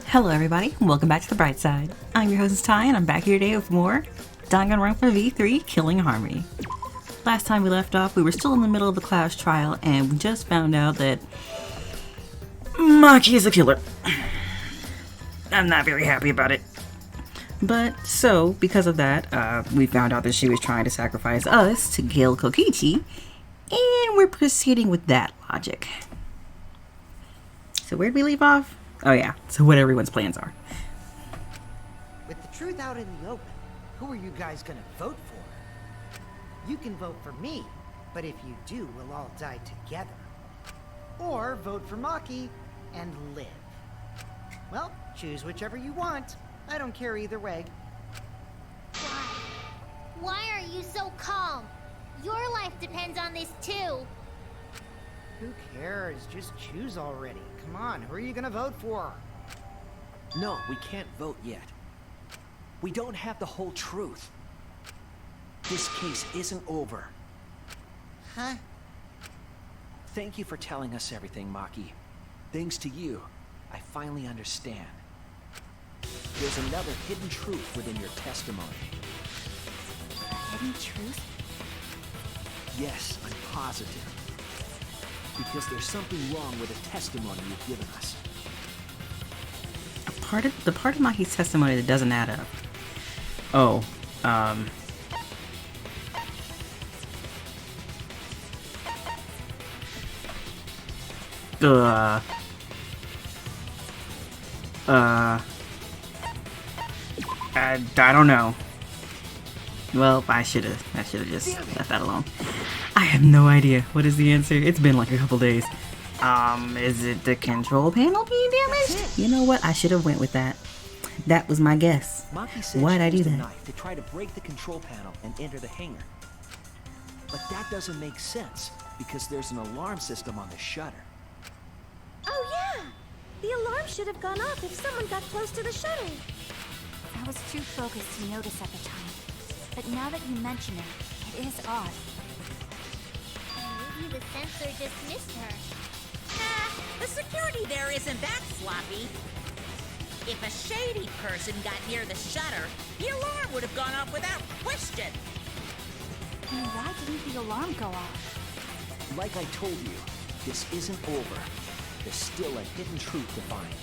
Hello everybody, welcome back to the bright side. I'm your host Ty, and I'm back here today with more DanganRonpa V3 Killing Harmony. Last time we left off, we were still in the middle of the class trial, and we just found out that Maki is a killer. I'm not very happy about it. But, so, because of that, we found out that she was trying to sacrifice us to kill Kokichi, and we're proceeding with that logic. So where'd we leave off? Oh yeah, so what everyone's plans are. With the truth out in the open, who are you guys gonna vote for? You can vote for me, but if you do, we'll all die together. Or vote for Maki and live. Well, choose whichever you want. I don't care either way. Why are you so calm? Your life depends on this too. Who cares? Just choose already. Come on, who are you gonna vote for? No, we can't vote yet. We don't have the whole truth. This case isn't over. Huh? Thank you for telling us everything, Maki. Thanks to you, I finally understand. There's another hidden truth within your testimony. Hidden truth? Yes, I'm positive. Because there's something wrong with the testimony you've given us. The part of Maki's testimony that doesn't add up. Oh, I don't know. Well, I should have just left that alone. I have no idea. What is the answer? It's been like a couple days. Is it the control panel being damaged? You know what? I should have went with that. That was my guess. Maki said Why'd she I do used a that? knife to try to break the control panel and enter the hangar. But that doesn't make sense because there's an alarm system on the shutter. Oh yeah! The alarm should have gone off if someone got close to the shutter. I was too focused to notice at the time. But now that you mention it, it is odd. Maybe the sensor just missed her. The security there isn't that sloppy. If a shady person got near the shutter, the alarm would have gone off without question. Then why didn't the alarm go off? Like I told you, this isn't over. There's still a hidden truth to find.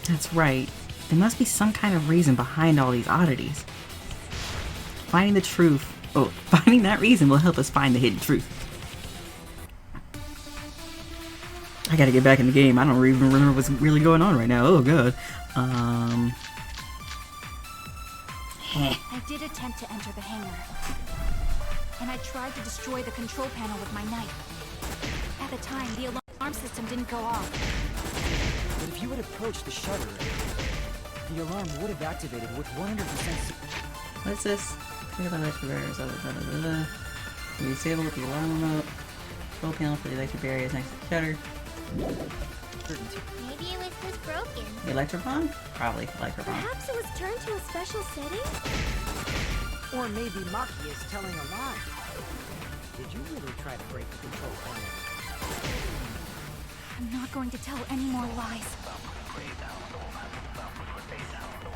That's right. There must be some kind of reason behind all these oddities. Finding that reason will help us find the hidden truth. I gotta get back in the game. I don't even remember what's really going on right now. Oh god. I did attempt to enter the hangar. And I tried to destroy the control panel with my knife. At the time, the alarm system didn't go off. But if you had approached the shutter, the alarm would have activated with 100%. What's this? Think about electric barriers. We disable with the alarm remote. Control panel for the electric barriers next to the shutter. Maybe it was just broken. The Electropon? Probably Electropon. Perhaps it was turned to a special setting? Or maybe Maki is telling a lie. Did you really try to break the control panel? I'm not going to tell any more lies.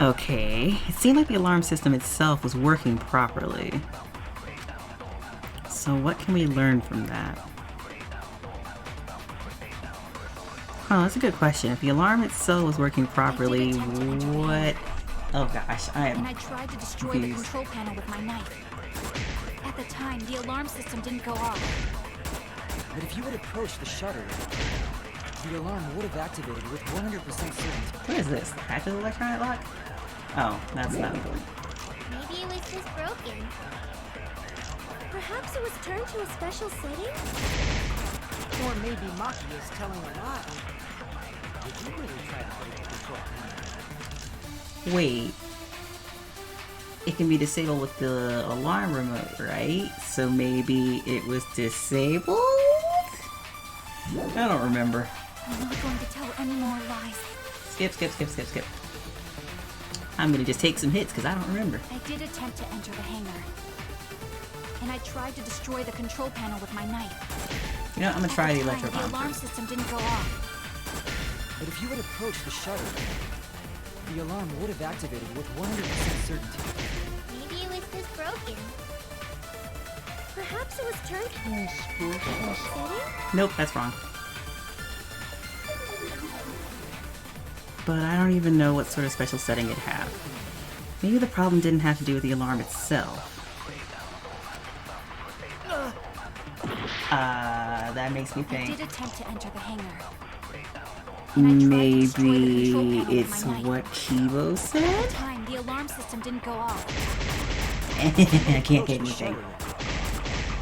Okay, it seemed like the alarm system itself was working properly. So what can we learn from that? Oh, that's a good question. If the alarm itself was working properly, what? Oh gosh, And I tried to destroy the confused. control panel with my knife. At the time, the alarm system didn't go off. But if you had approached the shutter, the alarm would have activated with 100% certainty. What is this? Active electronic lock? Oh, that's not important. Maybe it was just broken. Perhaps it was turned to a special setting? Or maybe Maki is telling a lie. Did you really try to break the control panel? Wait. It can be disabled with the alarm remote, right? So maybe it was disabled? I don't remember. I'm not going to tell any more lies. Skip. I'm gonna just take some hits because I don't remember. I did attempt to enter the hangar. And I tried to destroy the control panel with my knife. You know, I'm gonna try the At electro time, the bomb alarm first. system didn't go off. But if you had approached the shutter, the alarm would have activated with 100% certainty. Maybe it was just broken. Perhaps it was turned setting? Nope, that's wrong. But I don't even know what sort of special setting it'd have. Maybe the problem didn't have to do with the alarm itself. That makes me I think did attempt to enter the hangar. And I tried to destroy the maybe control panel with it's my knife. what Kibo At said? the time, the alarm system didn't go off. I can't get The anything. shutter,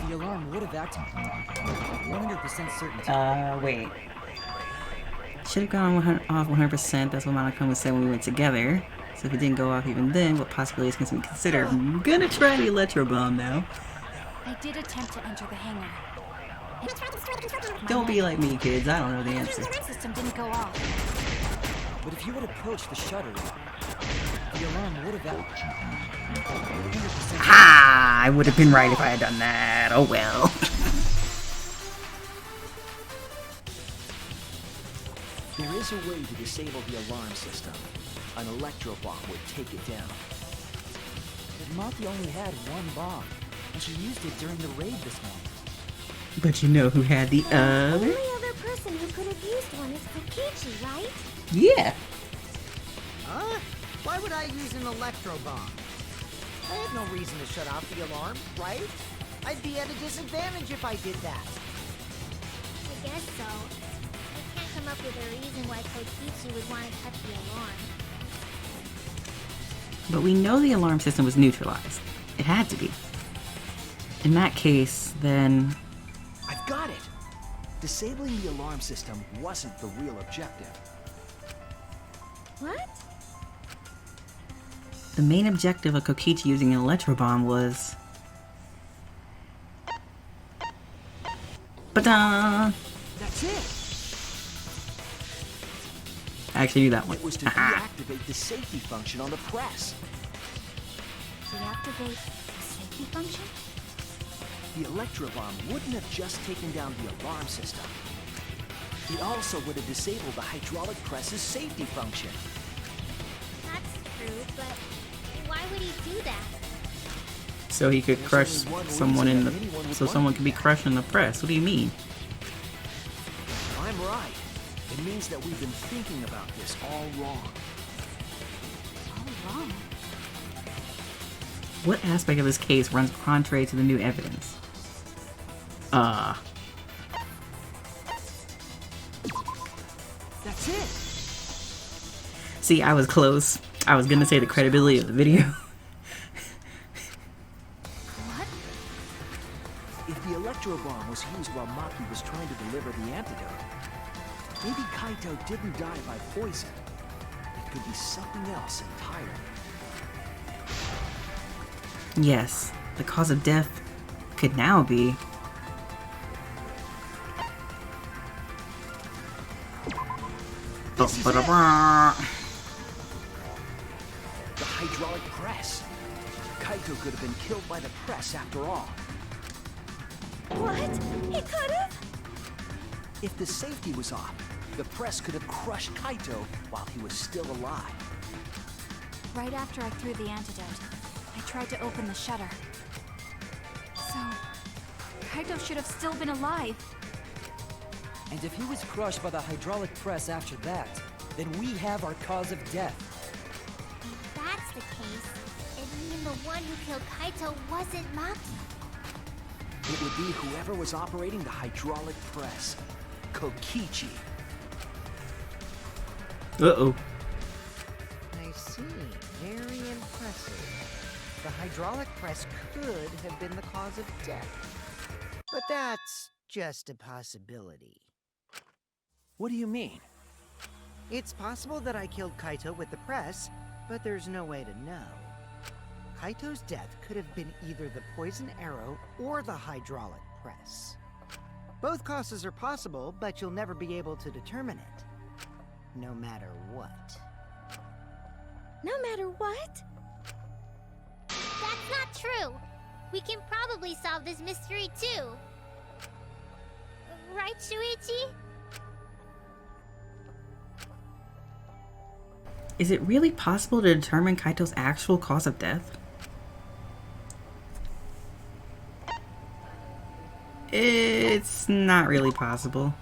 the alarm would have activated with 100% certainty. Wait. Should have gone off 100%. That's what Monokuma said when we went together. So if it didn't go off even then, what possibilities can we consider? I'm gonna try the electro bomb now. I did attempt to enter the hangar. Don't be like me, kids. I don't know the The answer. alarm system didn't go off. But if you had approached the shutter, the alarm would have activated 100%. Ah! I would have been right if I had done that. Oh well. There is a way to disable the alarm system. An electro bomb would take it down. But Maki only had one bomb, and she used it during the raid this morning. But you know who had the The other? only other person who could have used one is Kokichi, right? Yeah. Huh? Why would I use an electro bomb? I had no reason to shut off the alarm, right? I'd be at a disadvantage if I did that. I guess so. I can't come up with a reason why Kokichi would want to cut the alarm. But we know the alarm system was neutralized. It had to be. In that case, then... I've got it! Disabling the alarm system wasn't the real objective. What? The main objective of Kokichi using an electro bomb was... Ba-da! That's it! I actually knew that one. It was to Haha. deactivate the safety function on the press. Deactivate the safety function? The electro bomb wouldn't have just taken down the alarm system. It also would have disabled the hydraulic press's safety function. That's true, but why would he do that? So he could There's crush only one someone reason in that the... anyone would So want someone to could do be that. crushed in the press. What do you mean? I'm right. It means that we've been thinking about this all wrong. All wrong. What aspect of this case runs contrary to the new evidence? That's it! See, I was close. I was gonna say the credibility of the video. What? If the electro bomb was used while Maki was trying to deliver the antidote, maybe Kaito didn't die by poison. It could be something else entirely. Yes, the cause of death could now be... This is it. Ba-da-ba. The hydraulic press. Kaito could have been killed by the press after all. What? He could have? If the safety was off, the press could have crushed Kaito while he was still alive. Right after I threw the antidote, I tried to open the shutter. So, Kaito should have still been alive. And if he was crushed by the hydraulic press after that, then we have our cause of death. If that's the case, it'd mean the one who killed Kaito wasn't Maki. It would be whoever was operating the hydraulic press. Kokichi. Uh-oh. I see. Very impressive. The hydraulic press could have been the cause of death. But that's just a possibility. What do you mean? It's possible that I killed Kaito with the press, but there's no way to know. Kaito's death could have been either the poison arrow or the hydraulic press. Both causes are possible, but you'll never be able to determine it. No matter what. No matter what? That's not true. We can probably solve this mystery too. Right, Shuichi? Is it really possible to determine Kaito's actual cause of death? It's not really possible.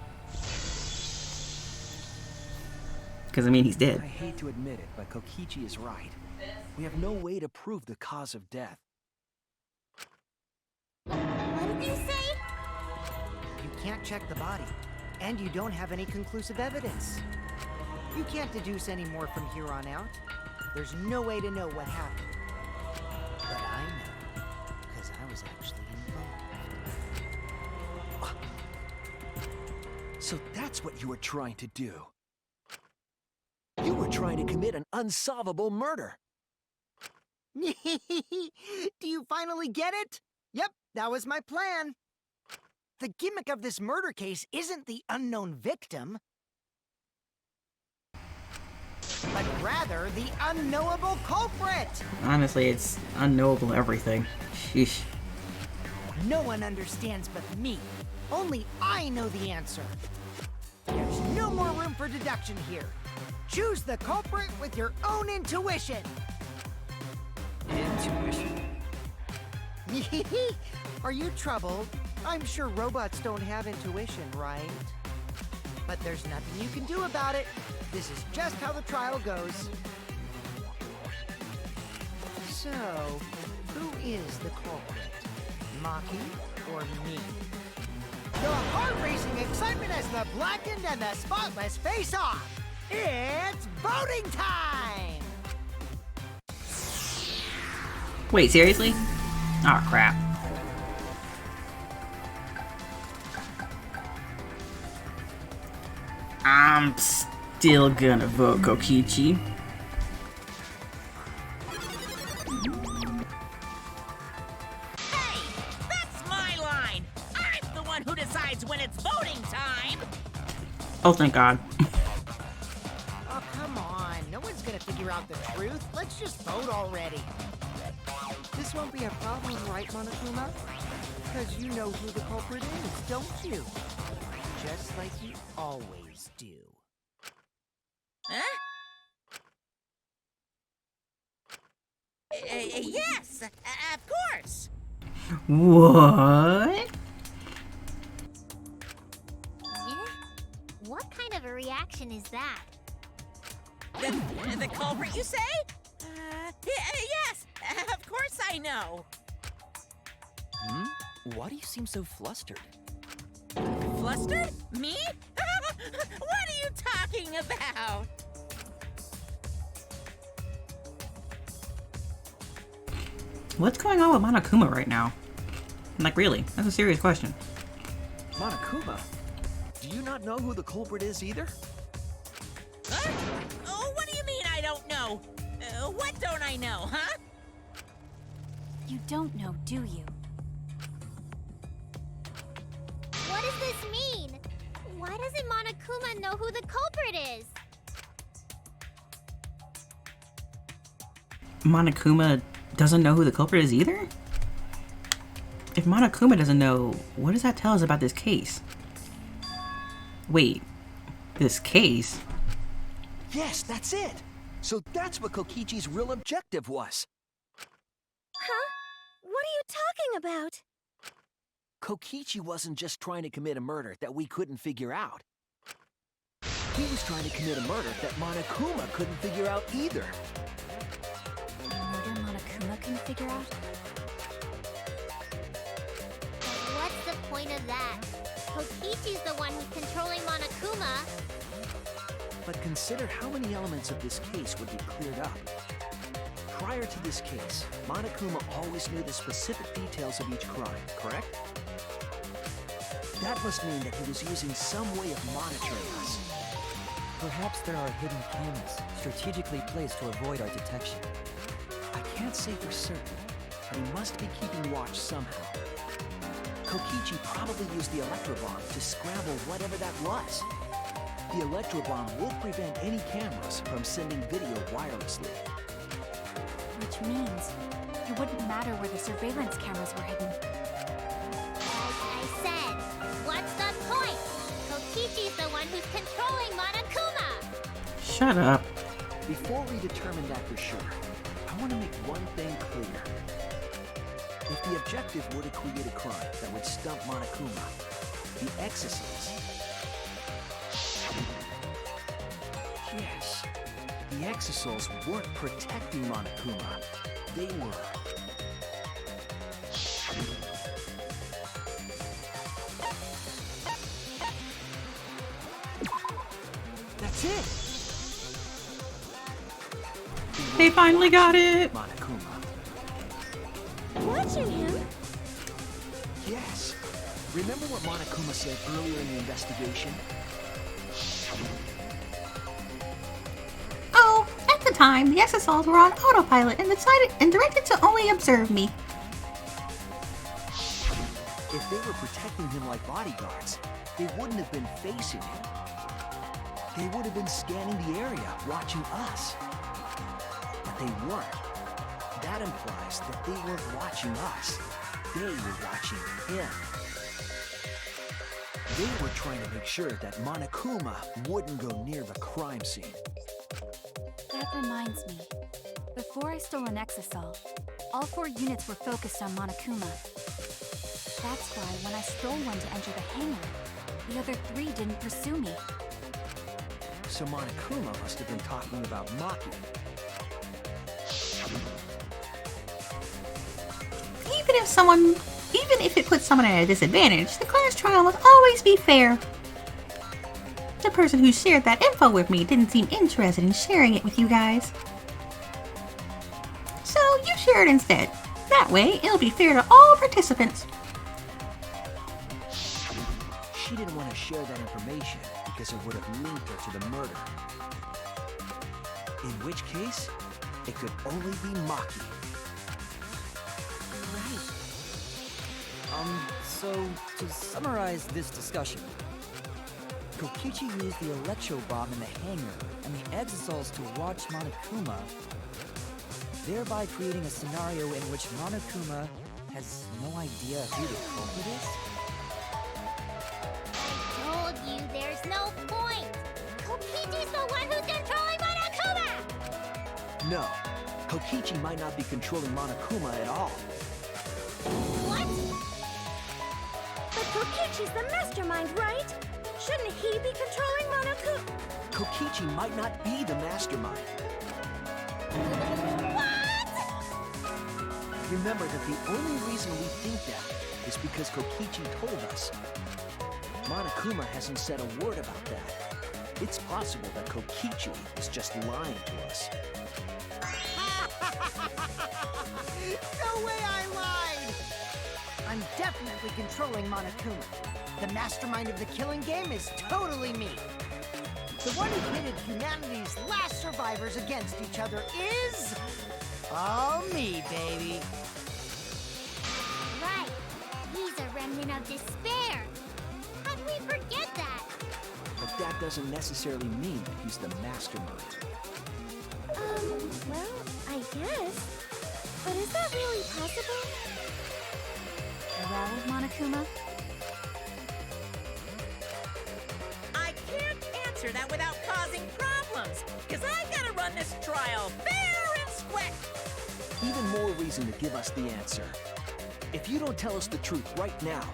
Because, I mean, he's dead. I hate to admit it, but Kokichi is right. We have no way to prove the cause of death. What did you say? You can't check the body, and you don't have any conclusive evidence. You can't deduce any more from here on out. There's no way to know what happened. But I know, because I was actually involved. So that's what you were trying to do. You were trying to commit an unsolvable murder. Do you finally get it? Yep, that was my plan. The gimmick of this murder case isn't the unknown victim, but rather the unknowable culprit. Honestly, it's unknowable everything. Sheesh. No one understands but me. Only I know the answer. There's no more room for deduction here. Choose the culprit with your own intuition. Intuition? Are you troubled? I'm sure robots don't have intuition, right? But there's nothing you can do about it. This is just how the trial goes. So, who is the culprit? Maki or me? The heart-racing excitement as the blackened and the spotless face off. It's voting time! Wait, seriously? Oh, crap. I'm still gonna vote Kokichi. Hey, that's my line. I'm the one who decides when it's voting time. Oh, thank God. Oh, come on. No one's gonna figure out the truth. Let's just vote already. This won't be a problem, right, Monokuma? Because you know who the culprit is, don't you? Just like you always do. Huh? Yes, of course. What? Yeah? What kind of a reaction is that? The culprit, you say? Yes, of course I know. Why do you seem so flustered? Flustered? Me? What are you talking about? What's going on with Monokuma right now? Like, really? That's a serious question. Monokuma, do you not know who the culprit is either? Huh? Oh, what do you mean I don't know? What don't I know, huh? You don't know, do you? What does this mean? Why doesn't Monokuma know who the culprit is? Monokuma doesn't know who the culprit is either? If Monokuma doesn't know, what does that tell us about this case? Wait, this case? Yes, that's it. So that's what Kokichi's real objective was. Huh? What are you talking about? Kokichi wasn't just trying to commit a murder that we couldn't figure out. He was trying to commit a murder that Monokuma couldn't figure out either. Murder Monokuma can figure out? What's the point of that? Kokichi's the one who's controlling Monokuma. But consider how many elements of this case would be cleared up. Prior to this case, Monokuma always knew the specific details of each crime, correct? That must mean that he was using some way of monitoring us. Perhaps there are hidden cameras strategically placed to avoid our detection. I can't say for certain, but he must be keeping watch somehow. Kokichi probably used the electrobomb to scramble whatever that was. The electrobomb would prevent any cameras from sending video wirelessly. Which means it wouldn't matter where the surveillance cameras were hidden. Like I said, what's the point? one who's controlling Monokuma. Shut up. Before we determine that for sure, I want to make one thing clear. If the objective were to create a crime that would stump Monokuma, the Exisals... Yes, the Exisals weren't protecting Monokuma. They were... That's it! They finally got it. Monokuma. Watching him? Yes. Remember what Monokuma said earlier in the investigation? Oh, at the time, the SSLs were on autopilot and decided and directed to only observe me. If they were protecting him like bodyguards, they wouldn't have been facing him. They would have been scanning the area, watching us. But they weren't. That implies that they weren't watching us. They were watching him. They were trying to make sure that Monokuma wouldn't go near the crime scene. That reminds me. Before I stole an Exisal, all 4 units were focused on Monokuma. That's why when I stole one to enter the hangar, the other 3 didn't pursue me. So Monokuma must have been talking about Maki. Even if it puts someone at a disadvantage, the class trial must always be fair. The person who shared that info with me didn't seem interested in sharing it with you guys. So you share it instead. That way, it'll be fair to all participants. She didn't want to share that information because it would have linked her to the murder. In which case, it could only be Maki. Right. So to summarize this discussion, Kokichi used the electro bomb in the hangar and the Exisals to watch Monokuma, thereby creating a scenario in which Monokuma has no idea who the culprit is? Told you there's no point. Kokichi's the one who's controlling Monokuma. No, Kokichi might not be controlling Monokuma at all. What? But Kokichi's the mastermind, right? Shouldn't he be controlling Monokuma? Kokichi might not be the mastermind. What? Remember that the only reason we think that is because Kokichi told us. Monokuma hasn't said a word about that. It's possible that Kokichi is just lying to us. No way I lied! I'm definitely controlling Monokuma. The mastermind of the killing game is totally me. The one who pitted humanity's last survivors against each other is... all me, baby. Right. He's a remnant of despair. How'd we forget that? But that doesn't necessarily mean that he's the mastermind. Well, I guess. But is that really possible? Well, Monokuma? I can't answer that without causing problems, because I gotta run this trial fair and square. Even more reason to give us the answer. If you don't tell us the truth right now,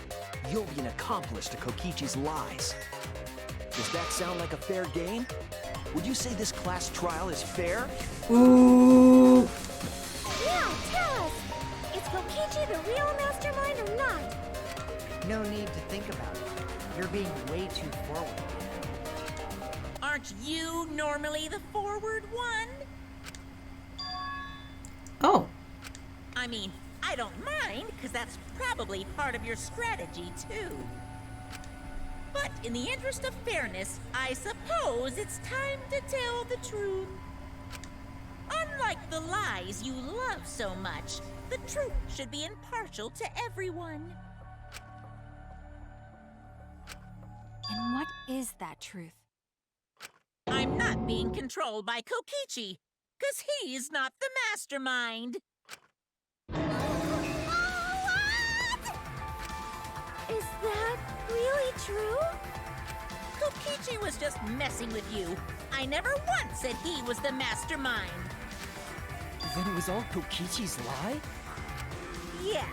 you'll be an accomplice to Kokichi's lies. Does that sound like a fair game? Would you say this class trial is fair? Ooh. Yeah, tell us! Is Kokichi the real mastermind or not? No need to think about it. You're being way too forward. Aren't you normally the forward one? Oh. I mean, I don't mind, because that's probably part of your strategy, too. But in the interest of fairness, I suppose it's time to tell the truth. Unlike the lies you love so much, the truth should be impartial to everyone. And what is that truth? I'm not being controlled by Kokichi, because he's not the mastermind. Is that really true? Kokichi was just messing with you. I never once said he was the mastermind. Then it was all Kokichi's lie? Yeah,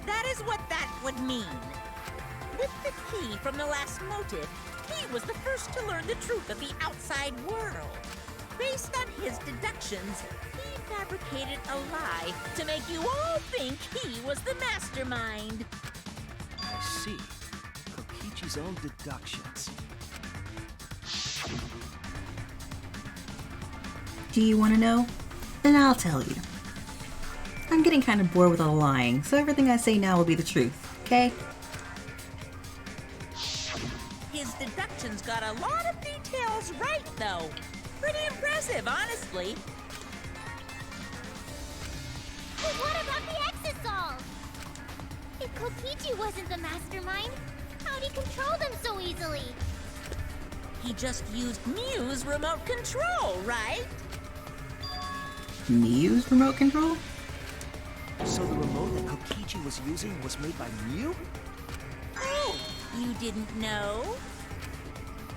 that is what that would mean. With the key from the last motive, he was the first to learn the truth of the outside world. Based on his deductions, he fabricated a lie to make you all think he was the mastermind. I see. Kokichi's own deductions. Do you want to know? Then I'll tell you. I'm getting kind of bored with all the lying, so everything I say now will be the truth, okay? His deductions got a lot of details right, though. Pretty impressive, honestly. But what about the Exisol? If Kokichi wasn't the mastermind, how'd he control them so easily? He just used Mew's remote control, right? Mew's remote control? So the remote that Kokichi was using was made by Mew? Oh, you didn't know?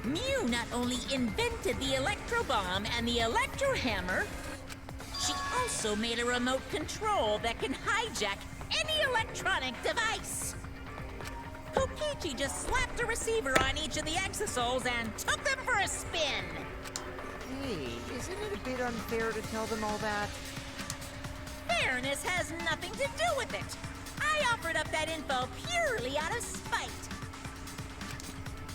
Mew not only invented the electro bomb and the electro hammer, she also made a remote control that can hijack any electronic device. Kokichi just slapped a receiver on each of the exosols and took them for a spin. Hey, isn't it a bit unfair to tell them all that? Fairness has nothing to do with it. I offered up that info purely out of spite.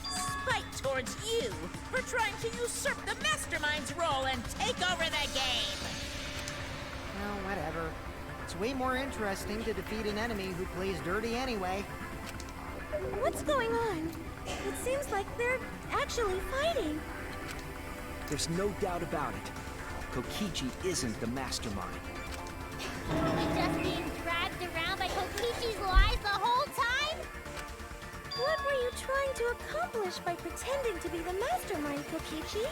Spite towards you for trying to usurp the mastermind's role and take over the game. Well, whatever. It's way more interesting to defeat an enemy who plays dirty anyway. What's going on? It seems like they're actually fighting. There's no doubt about it. Kokichi isn't the mastermind. Were we just being dragged around by Kokichi's lies the whole time? What were you trying to accomplish by pretending to be the mastermind, Kokichi?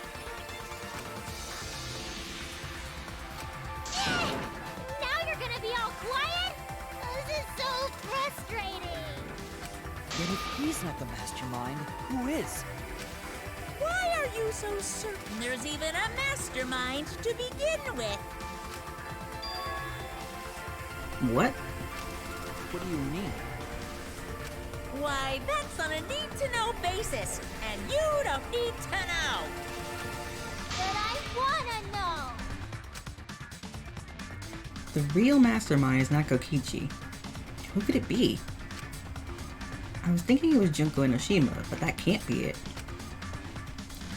Now you're gonna be all quiet? This is so frustrating. Then if he's not the mastermind, who is? Why are you so certain there's even a mastermind to begin with? What? What do you mean? Why, that's on a need-to-know basis, and you don't need to know. But I wanna know. The real mastermind is not Kokichi. Who could it be? I was thinking it was Junko Enoshima, but that can't be it.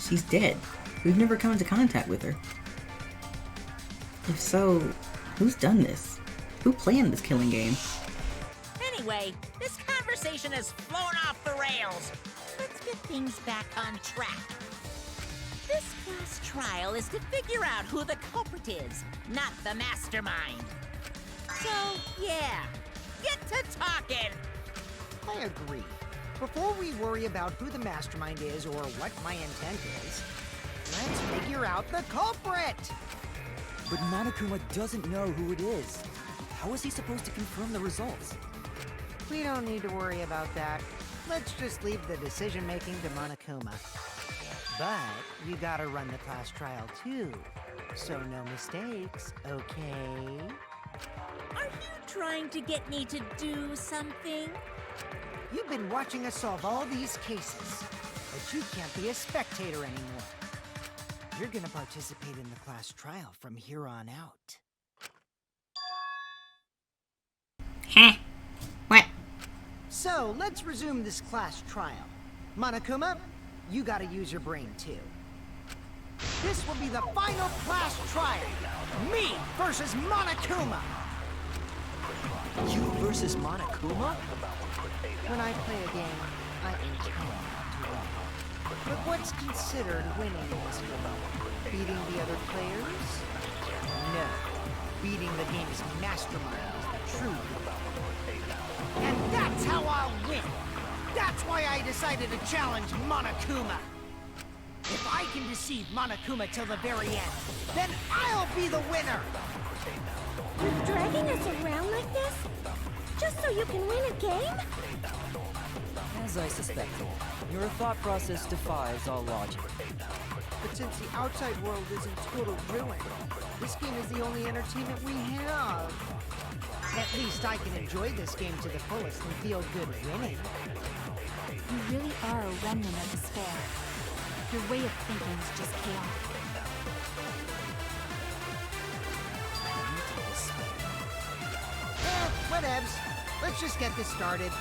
She's dead. We've never come into contact with her. If so, who's done this? Who planned this killing game? Anyway, this conversation has flown off the rails. Let's get things back on track. This class trial is to figure out who the culprit is, not the mastermind. So, yeah, get to talking. I agree. Before we worry about who the mastermind is or what my intent is, let's figure out the culprit! But Monokuma doesn't know who it is. How is he supposed to confirm the results? We don't need to worry about that. Let's just leave the decision-making to Monokuma. But you gotta run the class trial too, so no mistakes, okay? Are you trying to get me to do something? You've been watching us solve all these cases, but you can't be a spectator anymore. You're gonna participate in the class trial from here on out. Huh? What? So, let's resume this class trial. Monokuma, you gotta use your brain too. This will be the final class trial. Me versus Monokuma. You versus Monokuma? When I play a game, I intend to win. But what's considered winning in this game? Beating the other players? No. Beating the game's mastermind is the true goal. And that's how I'll win! That's why I decided to challenge Monokuma! If I can deceive Monokuma till the very end, then I'll be the winner! You're dragging us around like this? Just so you can win a game? As I suspected, your thought process defies all logic. But since the outside world is in total ruin, this game is the only entertainment we have. At least I can enjoy this game to the fullest and feel good winning. You really are a remnant of despair. Your way of thinking is just chaotic. Whatevs. Let's just get this started.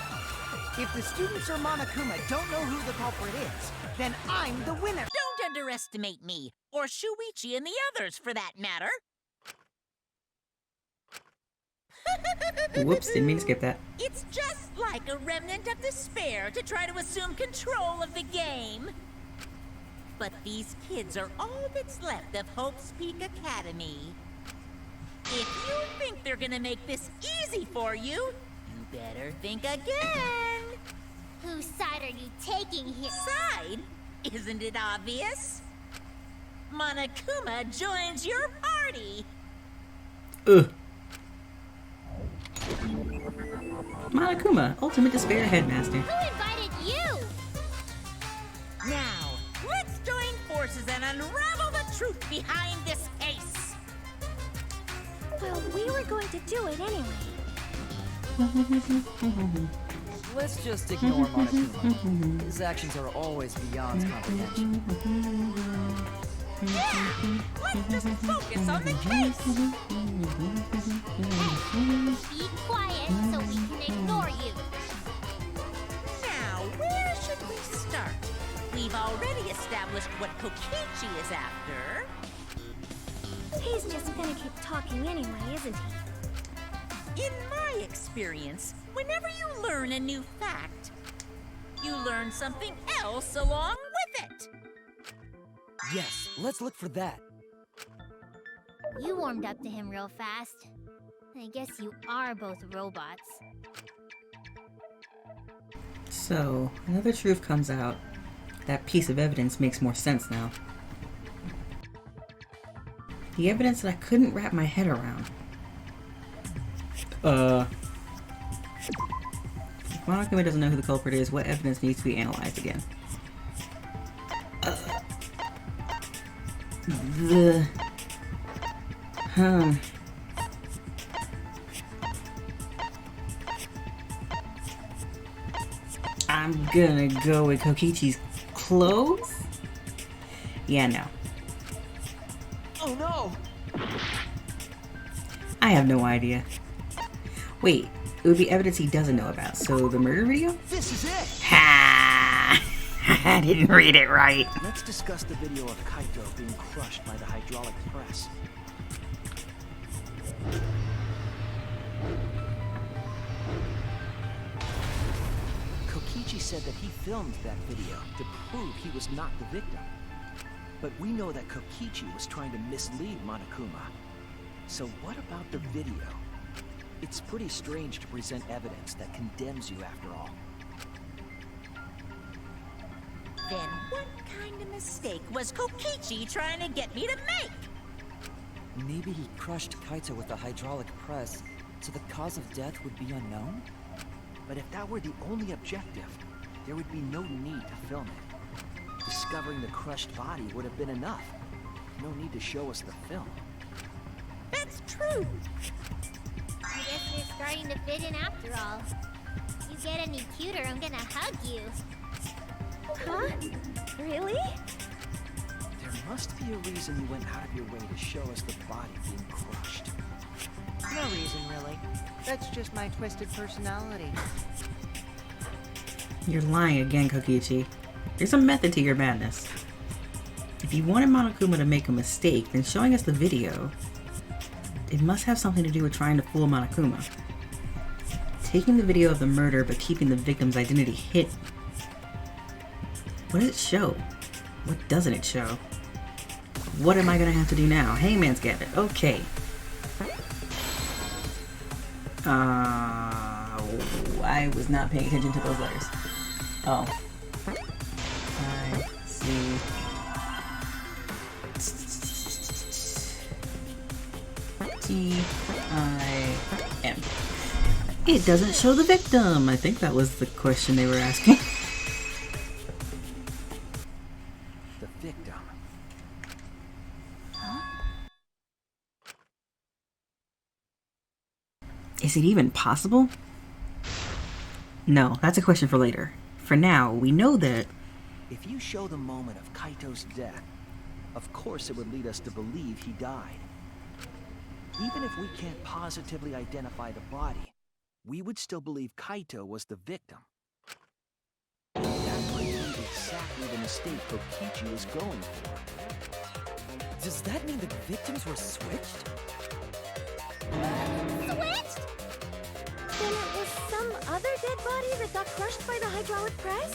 If the students or Monokuma don't know who the culprit is, then I'm the winner. Don't underestimate me, or Shuichi and the others for that matter. Whoops, didn't mean to skip that. It's just like a remnant of despair to try to assume control of the game. But these kids are all that's left of Hope's Peak Academy. If you think they're gonna make this easy for you, you better think again. Whose side are you taking here? Side? Isn't it obvious? Monokuma joins your party. Ugh. Monokuma, Ultimate Despair Headmaster. Who invited you? Now, let's join forces and unravel the truth behind this case. Well, we were going to do it anyway. Let's just ignore Monokuma. His actions are always beyond comprehension. Yeah, let's just focus on the case. Be quiet so we can ignore you. Now, where should we start? We've already established what Kokichi is after. He's just gonna keep talking anyway, isn't he? In my experience, whenever you learn a new fact, you learn something else along with it. Yes, let's look for that. You warmed up to him real fast. I guess you are both robots. So, another truth comes out. That piece of evidence makes more sense now. The evidence that I couldn't wrap my head around. If Monokuma doesn't know who the culprit is, what evidence needs to be analyzed again? I'm gonna go with Kokichi's clothes? Yeah, no. Oh no! I have no idea. Wait, it would be evidence he doesn't know about, so the murder video? This is it! Ha! I didn't read it right. Let's discuss the video of Kaito being crushed by the hydraulic press. Kokichi said that he filmed that video to prove he was not the victim. But we know that Kokichi was trying to mislead Monokuma. So what about the video? It's pretty strange to present evidence that condemns you after all. Then what kind of mistake was Kokichi trying to get me to make? Maybe he crushed Kaito with the hydraulic press, so the cause of death would be unknown? But if that were the only objective, there would be no need to film it. Discovering the crushed body would have been enough. No need to show us the film. That's true. I guess you're starting to fit in after all. You get any cuter, I'm gonna hug you. Huh? Really? There must be a reason you went out of your way to show us the body being crushed. No reason, really. That's just my twisted personality. You're lying again, Kokichi. There's a method to your madness. If you wanted Monokuma to make a mistake, then showing us the video, it must have something to do with trying to fool Monokuma. Taking the video of the murder but keeping the victim's identity hidden. What does it show? What doesn't it show? What am I gonna have to do now? Hangman's Gambit. Okay. I was not paying attention to those letters. Oh. I see. T-I-M. It doesn't show the victim. I think that was the question they were asking. victim. Is it even possible? No, that's a question for later. For now, we know that... If you show the moment of Kaito's death, of course it would lead us to believe he died. Even if we can't positively identify the body, we would still believe Kaito was the victim. That might be exactly the mistake Kokichi was going for. Does that mean the victims were switched? Switched? Then it was some other dead body that got crushed by the hydraulic press?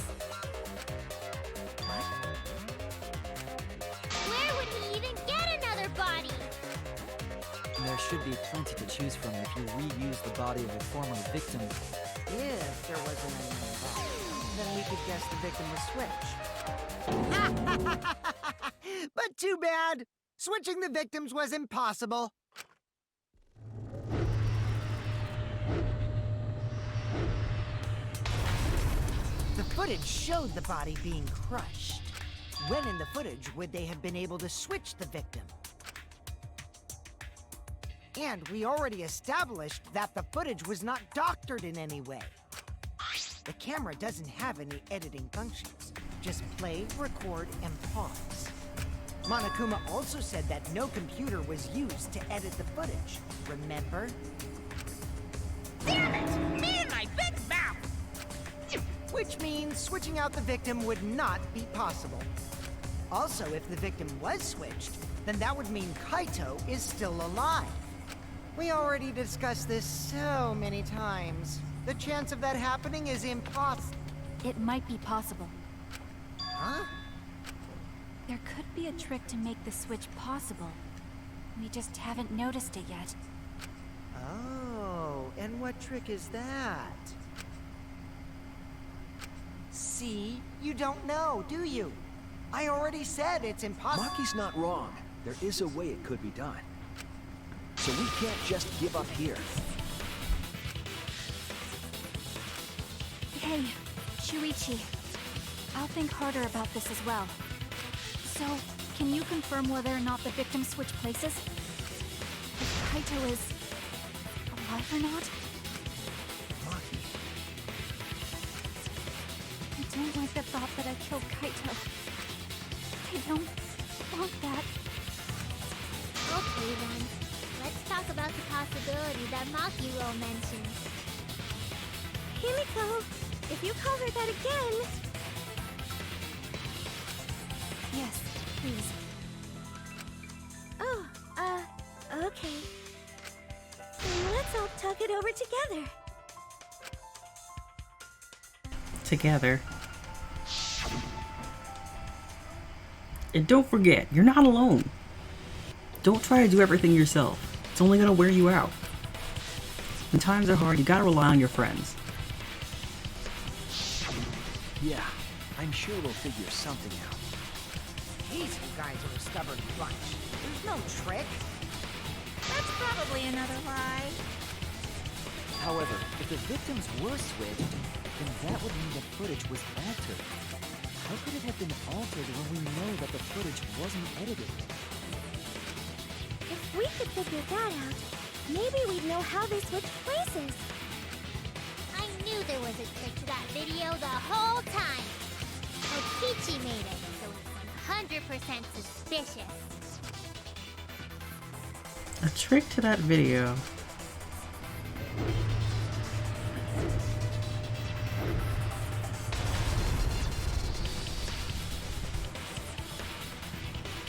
Where would he even get another body? There should be plenty to choose from if you reuse the body of a former victim. If there wasn't another body, then we could guess the victim was switched. But too bad. Switching the victims was impossible. The footage showed the body being crushed. When in the footage would they have been able to switch the victim? And we already established that the footage was not doctored in any way. The camera doesn't have any editing functions. Just play, record, and pause. Monokuma also said that no computer was used to edit the footage. Remember? Damn it! Me and my big mouth! Which means switching out the victim would not be possible. Also, if the victim was switched, then that would mean Kaito is still alive. We already discussed this so many times. The chance of that happening is impossible. It might be possible. Huh? There could be a trick to make the switch possible. We just haven't noticed it yet. Oh, and what trick is that? See? You don't know, do you? I already said it's impossible. Maki's not wrong. There is a way it could be done. So we can't just give up here. Hey, Shuichi. I'll think harder about this as well. So, can you confirm whether or not the victims switch places? If Kaito is... alive or not? Maki, I don't like the thought that I killed Kaito. I don't want that. Okay then, let's talk about the possibility that Makiro mentioned. Himiko, if you call her that again... Yes, please. Oh, okay. Then let's all talk it over together. Together. And don't forget, you're not alone. Don't try to do everything yourself. It's only gonna wear you out. When times are hard, you gotta rely on your friends. yeah, I'm sure we'll figure something out. These you guys are a stubborn bunch. There's no trick. That's probably another lie. However, if the victims were switched, then that would mean the footage was altered. How could it have been altered when we know that the footage wasn't edited? If we could figure that out, maybe we'd know how they switched places. I knew there was a trick to that video the whole time. Kokichi made it, so it's 100% suspicious. A trick to that video.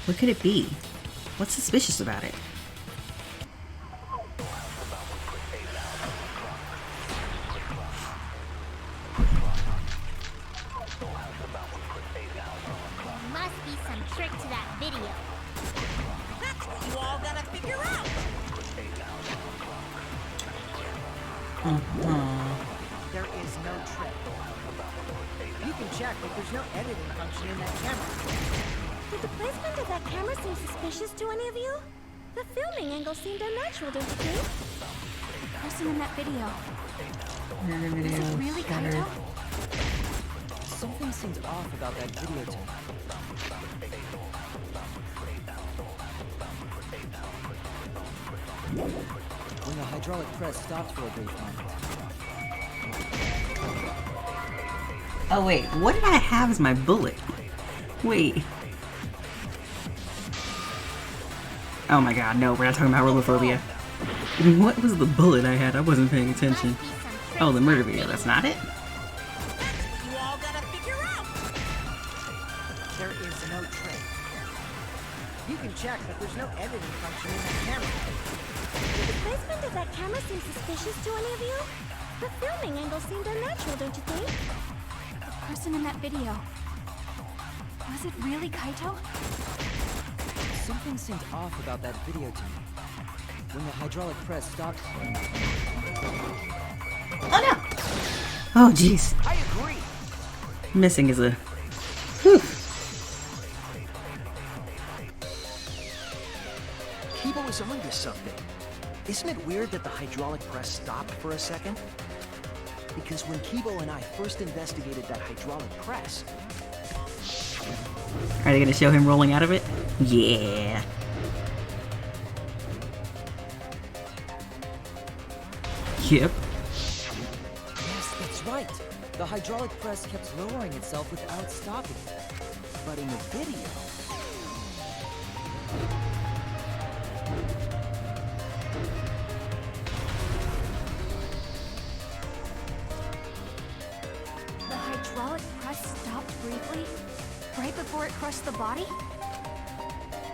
What could it be? What's suspicious about it? There must be some trick to that video. That's what you all gotta figure out. There is no trick. You can check, but there's no editing function in that camera. Did the placement of that camera seem suspicious to any of you? The filming angle seemed unnatural, don't you think? Person in that video. Video Is it really scattered. Kaito? Something seemed off about that video to me. When the hydraulic press stopped for a brief moment. Oh wait, what did I have as my bullet? Wait. Oh my god, no, we're not talking about rollophobia. What was the bullet I had? I wasn't paying attention. Oh, the murder video, that's not it? You all gotta figure out. There is no trick. You can check, but there's no editing function in that camera. The placement of that camera seems suspicious to any of you? The filming angle seemed unnatural, don't you think? The person in that video. Was it really Kaito? Something seemed off about that video to me. When the hydraulic press stopped for a moment. Oh no! Oh jeez. I agree. Missing is a... Whew. Kibo is onto something. Isn't it weird that the hydraulic press stopped for a second? Because when Kibo and I first investigated that hydraulic press... Are they gonna show him rolling out of it? Yeah. Yep. Yes, that's right. The hydraulic press kept lowering itself without stopping. But in the video... The hydraulic press stopped briefly, right before it crushed the body?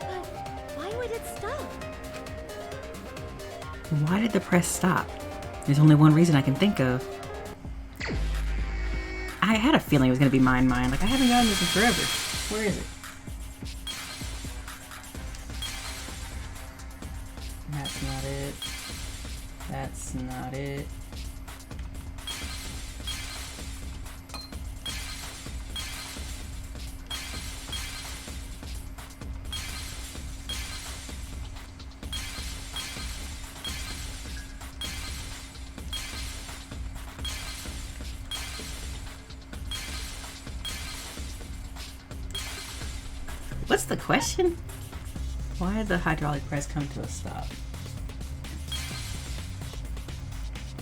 But why would it stop? Why did the press stop? There's only one reason I can think of. I had a feeling it was gonna be mine. Like, I haven't gotten this in forever. Where is it? That's not it. That's not it. What's the question? Why did the hydraulic press come to a stop?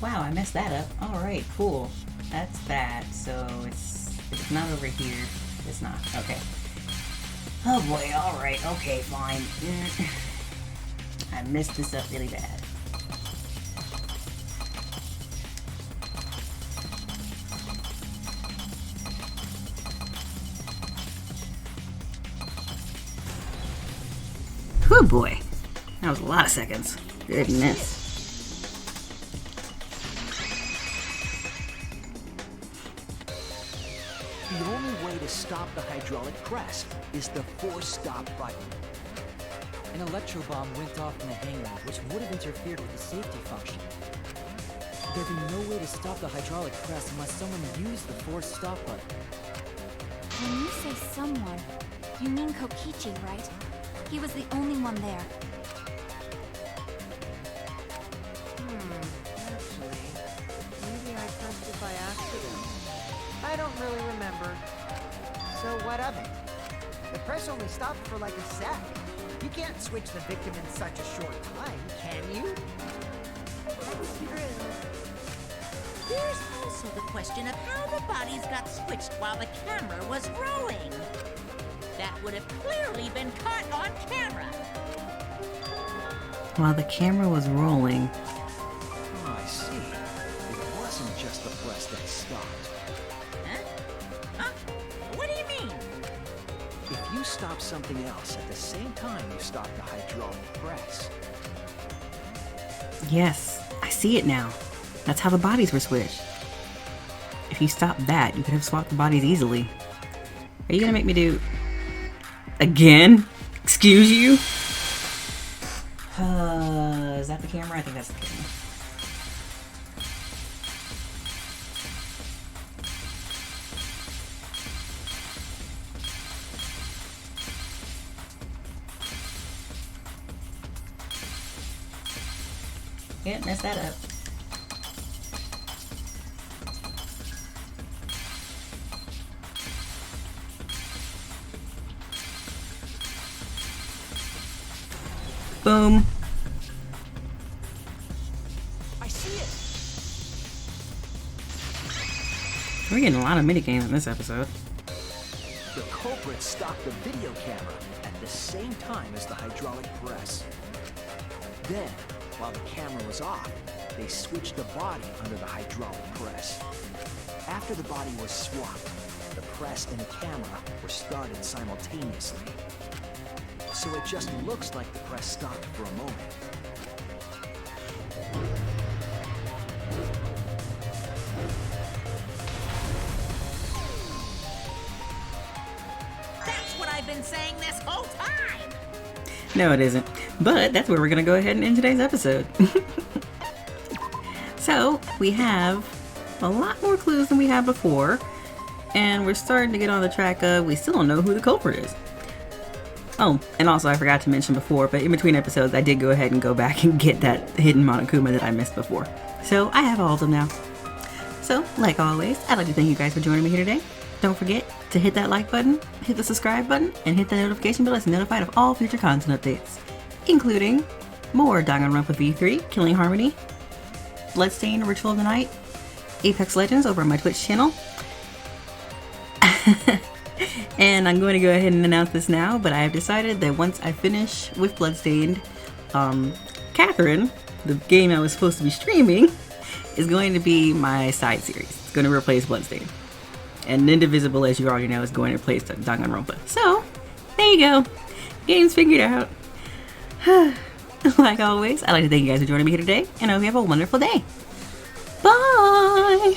Wow, I messed that up. Alright, cool. That's that. So it's not over here. It's not. Okay. Oh boy, alright. Okay, fine. I messed this up really bad. Oh boy, that was a lot of seconds. Goodness. The only way to stop the hydraulic press is the force stop button. An electro bomb went off in the hangar, which would have interfered with the safety function. There'd be no way to stop the hydraulic press unless someone used the force stop button. When you say someone, you mean Kokichi, right? He was the only one there. Actually, maybe I pressed it by accident. I don't really remember. So what of it? The press only stopped for like a sec. You can't switch the victim in such a short time, can you? That's true. There's also the question of how the bodies got switched while the camera was rolling. That would have clearly been caught on camera. While the camera was rolling. Oh, I see. It wasn't just the press that stopped. Huh? Huh? What do you mean? If you stop something else at the same time you stop the hydraulic press, Yes, I see it now. That's how the bodies were switched. If you stopped that, you could have swapped the bodies easily. Are you gonna make me do... Again? Excuse you? Is that the camera? I think that's the camera. Yeah, messed that up. Boom. We're getting a lot of minigames in this episode. The culprit stocked the video camera at the same time as the hydraulic press. Then, while the camera was off, they switched the body under the hydraulic press. After the body was swapped, the press and the camera were started simultaneously. So it just looks like the press stopped for a moment. That's what I've been saying this whole time! No, it isn't. But that's where we're going to go ahead and end today's episode. So, we have a lot more clues than we had before. And we're starting to get on the track of we still don't know who the culprit is. Oh, and also I forgot to mention before, but in between episodes I did go ahead and go back and get that hidden Monokuma that I missed before. So, I have all of them now. So, like always, I'd like to thank you guys for joining me here today. Don't forget to hit that like button, hit the subscribe button, and hit the notification bell to be notified of all future content updates, including more DanganRonpa V3, Killing Harmony, Bloodstained Ritual of the Night, Apex Legends over on my Twitch channel. And I'm going to go ahead and announce this now, but I have decided that once I finish with Bloodstained, Catherine, the game I was supposed to be streaming, is going to be my side series. It's going to replace Bloodstained. And Indivisible, as you already know, is going to replace DanganRonpa. So, there you go. Game's figured out. Like always, I'd like to thank you guys for joining me here today, and I hope you have a wonderful day. Bye!